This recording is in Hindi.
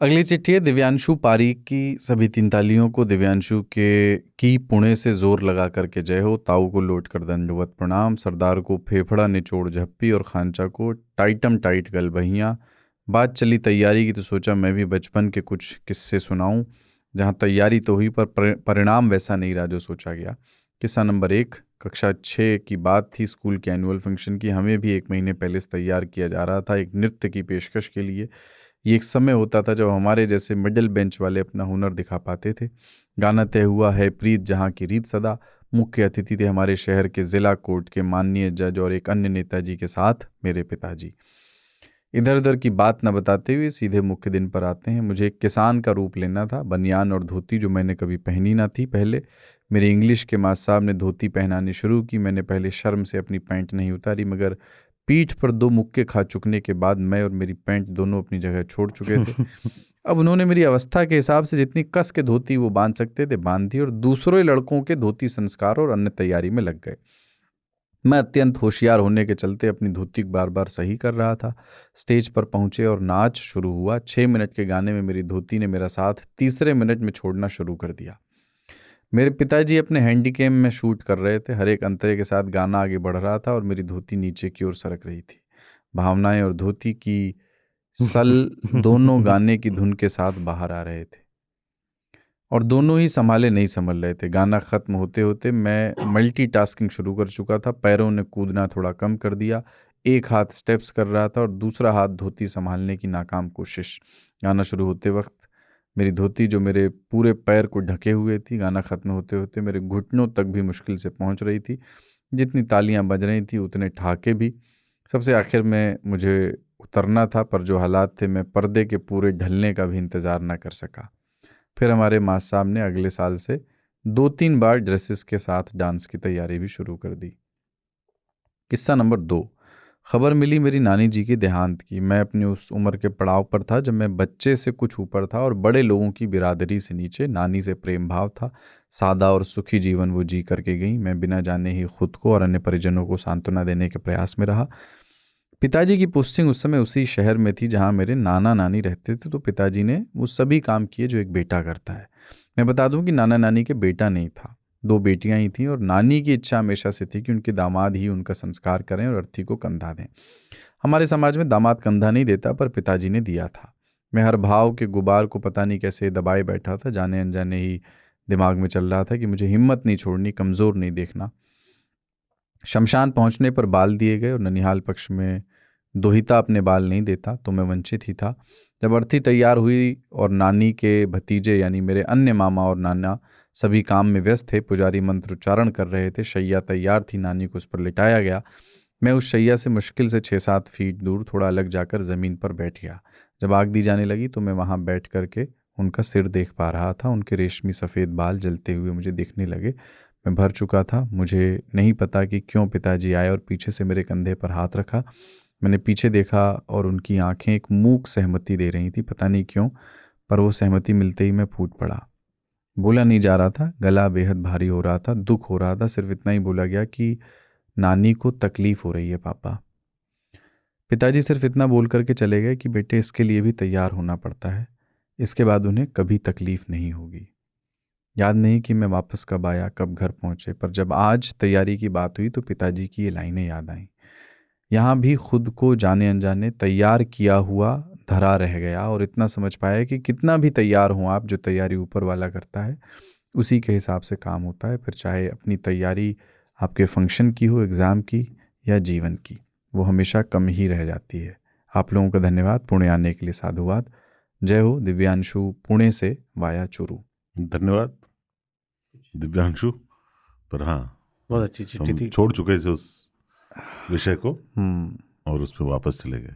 अगली चिट्ठी है दिव्यांशु पारीक की। सभी तीन तालियों को दिव्यांशु के की पुणे से जोर लगा करके जय हो। ताऊ को लौट कर दंडवत प्रणाम। सरदार को फेफड़ा निचोड़ झप्पी और खांचा को टाइटम टाइट गलबहियाँ। बात चली तैयारी की तो सोचा मैं भी बचपन के कुछ किस्से सुनाऊं। जहां तैयारी तो हुई पर परिणाम वैसा नहीं रहा जो सोचा गया। किस्सा नंबर 1, कक्षा 6 की बात थी। स्कूल के एनुअल फंक्शन की हमें भी 1 महीने पहले से तैयार किया जा रहा था एक नृत्य की पेशकश के लिए। ये एक समय होता था जब हमारे जैसे मिडिल बेंच वाले अपना हुनर दिखा पाते थे। गाना तय हुआ है प्रीत जहाँ की रीत सदा। मुख्य अतिथि थे हमारे शहर के जिला कोर्ट के माननीय जज और एक अन्य नेताजी के साथ मेरे पिताजी। इधर उधर की बात न बताते हुए सीधे मुख्य दिन पर आते हैं। मुझे एक किसान का रूप लेना था। बनियान और धोती जो मैंने कभी पहनी ना थी पहले। मेरे इंग्लिश के मास्टर साहब ने धोती पहनानी शुरू की। मैंने पहले शर्म से अपनी पैंट नहीं उतारी, मगर पीठ पर 2 मुक्के खा चुकने के बाद मैं और मेरी पैंट दोनों अपनी जगह छोड़ चुके थे। अब उन्होंने मेरी अवस्था के हिसाब से जितनी कस के धोती वो बांध सकते थे बांध दी और दूसरे लड़कों के धोती संस्कार और अन्य तैयारी में लग गए। मैं अत्यंत होशियार होने के चलते अपनी धोती बार बार सही कर रहा था। स्टेज पर पहुंचे और नाच शुरू हुआ। 6 मिनट के गाने में मेरी धोती ने मेरा साथ तीसरे मिनट में छोड़ना शुरू कर दिया। मेरे पिताजी अपने हैंडीकैम में शूट कर रहे थे। हर एक अंतरे के साथ गाना आगे बढ़ रहा था और मेरी धोती नीचे की ओर सरक रही थी। भावनाएं और धोती की सल दोनों गाने की धुन के साथ बाहर आ रहे थे और दोनों ही संभाले नहीं संभल रहे थे। गाना खत्म होते होते मैं मल्टीटास्किंग शुरू कर चुका था। पैरों ने कूदना थोड़ा कम कर दिया। एक हाथ स्टेप्स कर रहा था और दूसरा हाथ धोती संभालने की नाकाम कोशिश। गाना शुरू होते वक्त मेरी धोती जो मेरे पूरे पैर को ढके हुए थी, गाना खत्म होते होते मेरे घुटनों तक भी मुश्किल से पहुंच रही थी। जितनी तालियां बज रही थी उतने ठहाके भी। सबसे आखिर में मुझे उतरना था, पर जो हालात थे मैं पर्दे के पूरे ढलने का भी इंतज़ार न कर सका। फिर हमारे मास्टर साहब ने अगले साल से 2-3 बार ड्रेसेस के साथ डांस की तैयारी भी शुरू कर दी। किस्सा नंबर 2, खबर मिली मेरी नानी जी के देहांत की। मैं अपनी उस उम्र के पड़ाव पर था जब मैं बच्चे से कुछ ऊपर था और बड़े लोगों की बिरादरी से नीचे। नानी से प्रेम भाव था। सादा और सुखी जीवन वो जी करके गई। मैं बिना जाने ही खुद को और अन्य परिजनों को सांत्वना देने के प्रयास में रहा। पिताजी की पोस्टिंग उस समय उसी शहर में थी जहां मेरे नाना नानी रहते थे, तो पिताजी ने वो सभी काम किए जो एक बेटा करता है। मैं बता दूं कि नाना नानी के बेटा नहीं था, 2 बेटियां ही थीं और नानी की इच्छा हमेशा से थी कि उनके दामाद ही उनका संस्कार करें और अर्थी को कंधा दें। हमारे समाज में दामाद कंधा नहीं देता, पर पिताजी ने दिया था। मैं हर भाव के गुबार को पता नहीं कैसे दबाए बैठा था। जाने अनजाने ही दिमाग में चल रहा था कि मुझे हिम्मत नहीं छोड़नी, कमज़ोर नहीं देखना। शमशान पहुंचने पर बाल दिए गए और ननिहाल पक्ष में दोहिता अपने बाल नहीं देता, तो मैं वंचित ही था। जब अर्थी तैयार हुई और नानी के भतीजे यानी मेरे अन्य मामा और नाना सभी काम में व्यस्त थे, पुजारी मंत्र उच्चारण कर रहे थे, शैया तैयार थी, नानी को उस पर लिटाया गया। मैं उस शैया से मुश्किल से 6-7 फीट दूर थोड़ा अलग जाकर ज़मीन पर बैठ गया। जब आग दी जाने लगी तो मैं वहाँ बैठ करके उनका सिर देख पा रहा था। उनके रेशमी सफ़ेद बाल जलते हुए मुझे दिखने लगे। मैं भर चुका था। मुझे नहीं पता कि क्यों पिताजी आए और पीछे से मेरे कंधे पर हाथ रखा। मैंने पीछे देखा और उनकी आंखें एक मूक सहमति दे रही थी। पता नहीं क्यों, पर वो सहमति मिलते ही मैं फूट पड़ा। बोला नहीं जा रहा था, गला बेहद भारी हो रहा था, दुख हो रहा था। सिर्फ इतना ही बोला गया कि नानी को तकलीफ हो रही है पापा। पिताजी सिर्फ इतना बोल करके चले गए कि बेटे इसके लिए भी तैयार होना पड़ता है, इसके बाद उन्हें कभी तकलीफ नहीं होगी। याद नहीं कि मैं वापस कब आया, कब घर पहुंचे, पर जब आज तैयारी की बात हुई तो पिताजी की ये लाइनें याद आईं। यहाँ भी खुद को जाने अनजाने तैयार किया हुआ धरा रह गया और इतना समझ पाया कि कितना भी तैयार हों आप, जो तैयारी ऊपर वाला करता है उसी के हिसाब से काम होता है। फिर चाहे अपनी तैयारी आपके फंक्शन की हो, एग्ज़ाम की या जीवन की, वो हमेशा कम ही रह जाती है। आप लोगों का धन्यवाद। पुणे आने के लिए साधुवाद। जय हो। दिव्यांशु, पुणे से वाया चूरू। धन्यवाद दिव्यांशु। पर हाँ, बहुत अच्छी चिट्ठी हम थी। छोड़ चुके थे उस विषय को और उस पर वापस चले गए।